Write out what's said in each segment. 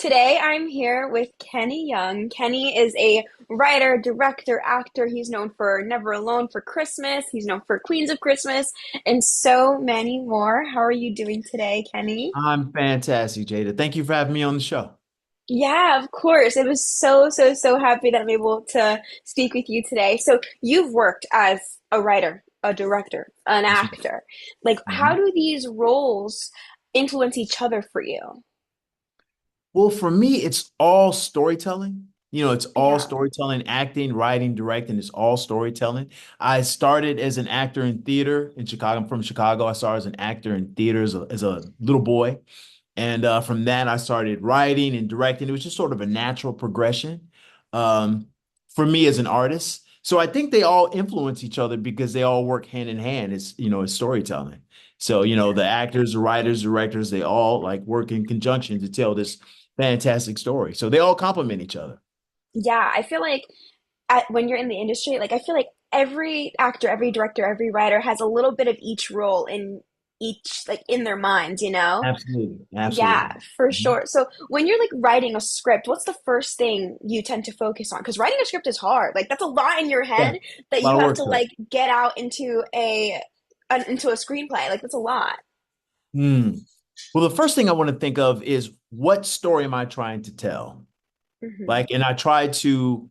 Today I'm here with Kenny Young. Kenny is a writer, director, actor. He's known for Never Alone for Christmas. He's known for Queens of Christmas and so many more. How are you doing today, Kenny? I'm fantastic, Jada. Thank you for having me on the show. Yeah, of course. It was so happy that I'm able to speak with you today. So you've worked as a writer, a director, an Yes, actor. Like, how ma'am. do these roles influence each other for you? Well, for me, it's all storytelling. It's all Yeah. storytelling, acting, writing, directing. It's all storytelling. I started as an actor in theater in Chicago. I'm from Chicago. I started as an actor in theater as a little boy. And from that, I started writing and directing. It was just sort of a natural progression um, for me as an artist. So I think they all influence each other because they all work hand in hand. It's storytelling. So, the actors, the writers, directors, they all like work in conjunction to tell this fantastic story. So they all complement each other. Yeah, I feel like when you're in the industry, like I feel like every actor, every director, every writer has a little bit of each role in each like in their minds, you know? Absolutely. Yeah, Absolutely. for Mhm. sure. So when you're like writing a script, what's the first thing you tend to focus on? Because writing a script is hard. Like that's a lot in your Yeah. head that A lot you of have work to to it. like get out into a screenplay. Like that's a lot. Hmm. Well, the first thing I want to think of is what story am I trying to tell? Hmm. Like, and I tried to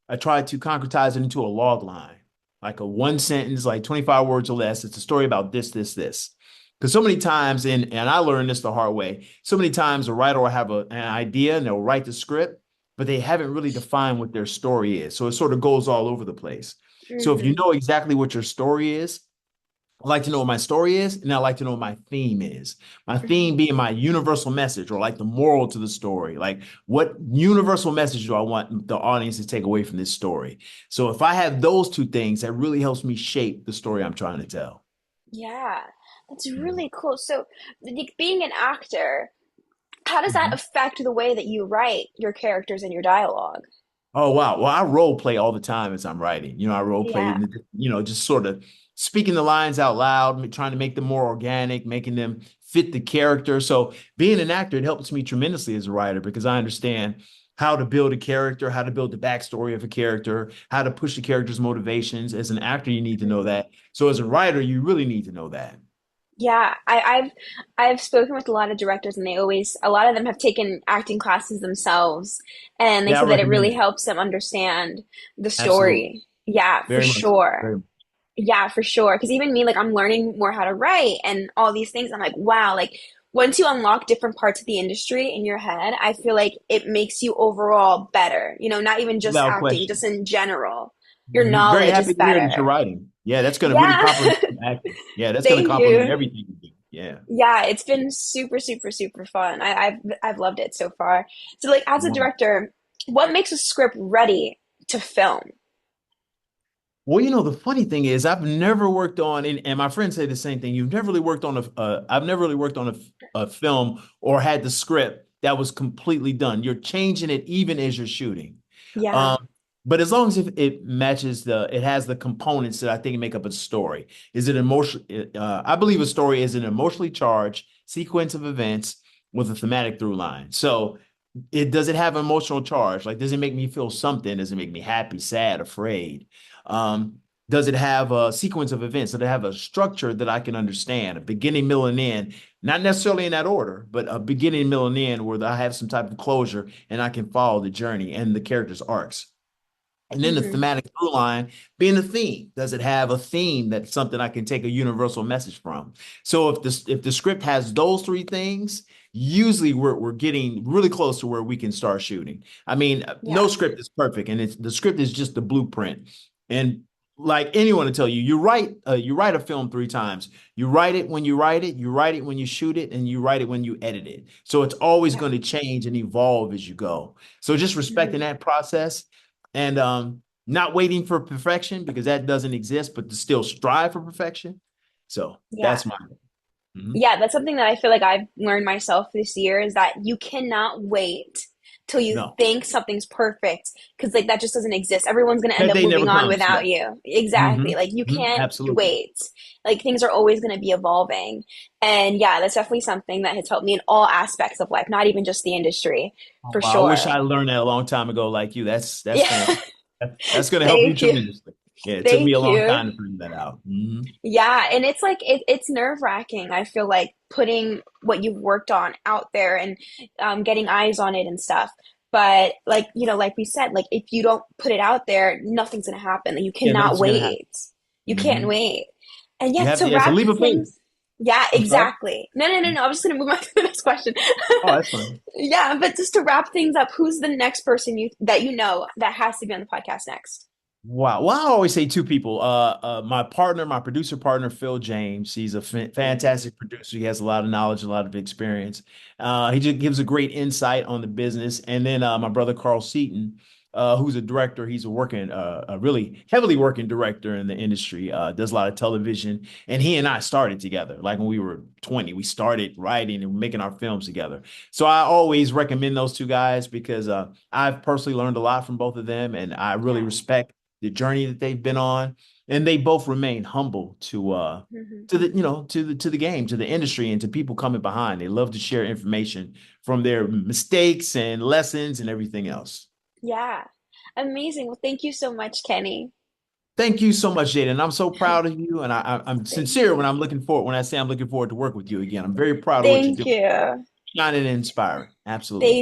concretize it into a log line, like a one sentence, like 25 words or less. It's a story about this, this, this. Because so many times, and I learned this the hard way, so many times a writer will have an idea and they'll write the script, but they haven't really defined what their story is. So it sort of goes all over the place. So if you Hmm. know exactly what your story is, I like to know what my story is, and I like to know what my theme is. My theme being my universal message or like the moral to the story. Like, what universal message do I want the audience to take away from this story? So, if I have those two things, that really helps me shape the story I'm trying to tell. Yeah, that's Mhm. really cool. So like, being an actor, how does that Mhm. affect the way that you write your characters and your dialogue? Oh, wow. Well, I role play all the time as I'm writing. I role play, Yeah. just sort of speaking the lines out loud, trying to make them more organic, making them fit the character. So being an actor, it helps me tremendously as a writer because I understand how to build a character, how to build the backstory of a character, how to push the character's motivations. As an actor, you need to know Mhm. that. So as a writer, you really need to know that. Yeah, I've spoken with a lot of directors, and a lot of them have taken acting classes themselves, and they Yeah, I said that it recommend really that. helps them understand the Absolutely. story. Yeah, for Very much. sure. Very much. Yeah, for sure. Because even me, like, I'm learning more how to write and all these things. I'm like, wow, like, once you unlock different parts of the industry in your head, I feel like it makes you overall better. Not even just Without acting, question. just in general. Your Mhm. Very knowledge is happy to hear that you're better. writing. Yeah, that's going to really Yeah. compliment acting. Yeah, that's going to Thank compliment you. everything you do. Yeah. Yeah, it's been super fun. I've loved it so far. So, like, as a Wow. director, what makes a script ready to film? Well, the funny thing is, I've never worked on, and my friends say the same thing. You've never really worked on I've never really worked on a film or had the script that was completely done. You're changing it even as you're shooting. Yeah. Um, but as long as if it matches it has the components that I think make up a story. Is it emotional? I believe a story is an emotionally charged sequence of events with a thematic through line. So does it have emotional charge? Like, does it make me feel something? Does it make me happy, sad, afraid? Um, does it have a sequence of events? Does it have a structure that I can understand, a beginning, middle, and end? Not necessarily in that order, but a beginning, middle, and end where I have some type of closure and I can follow the journey and the character's arcs. And then the Hmm. thematic through line being the theme. Does it have a theme that's something I can take a universal message from? So if the script has those three things, usually we're getting really close to where we can start shooting. I mean, no Yeah. script is perfect, and the script is just the blueprint. And like anyone to tell you, you write a film three times. You write it when you write it, you write it when you shoot it, and you write it when you edit it. So it's always Yeah. going to change and evolve as you go. So just respecting Hmm. that process and not waiting for perfection because that doesn't exist, but to still strive for perfection. So Yeah. that's my. Mhm. Yeah, that's something that I feel like I've learned myself this year is that you cannot wait till you No, think something's perfect, because like that just doesn't exist. Everyone's going to end that up day never moving on comes. Yeah. without you. Hmm. Exactly. Like you Hmm. can't Absolutely. wait. Like things are always going to be evolving. And yeah, that's definitely something that has helped me in all aspects of life, not even just the industry, Oh, for wow. I wish sure. I learned that a long time ago, like you. That's Yeah. gonna that's gonna help you Thank you. tremendously. Yeah, it took me a Thank long you. time to figure that out. Hmm. Yeah, and it's like it's nerve-wracking. I feel like putting what you've worked on out there and getting eyes on it and stuff. But like, like we said, like if you don't put it out there, nothing's gonna happen. You Yeah, cannot nothing's gonna happen. wait. You can't Hmm. wait. And You yeah, have to to. It's a wrap leap of faith. things, yeah, I'm sorry. exactly. No, no, no, no. I'm just gonna move on to the next question. Oh, that's fine. Yeah, but just to wrap things up, who's the next person that you know that has to be on the podcast next? Wow. Well, I always say two people. My partner, my producer partner, Phil James. He's a Mm, fantastic producer. He has a lot of knowledge, a lot of experience. He just gives a great insight on the business. And then my brother Carl Seaton, who's a director. He's a really heavily working director in the industry. Does a lot of television. And he and I started together. Like when we were 20, we started writing and making our films together. So I always recommend those two guys because I've personally learned a lot from both of them, and I really yeah. respect the journey that they've been on, and they both remain humble Hmm. to the game, to the industry, and to people coming behind. They love to share information from their mistakes and lessons and everything else. Yeah. Amazing. Well, thank you so much, Kenny. Thank you so much, Jaden. I'm so proud of you, and I'm Thank sincere you. when I say I'm looking forward to work with you again. I'm very proud of what you're Thank doing, you. shining and inspiring. Absolutely. Thank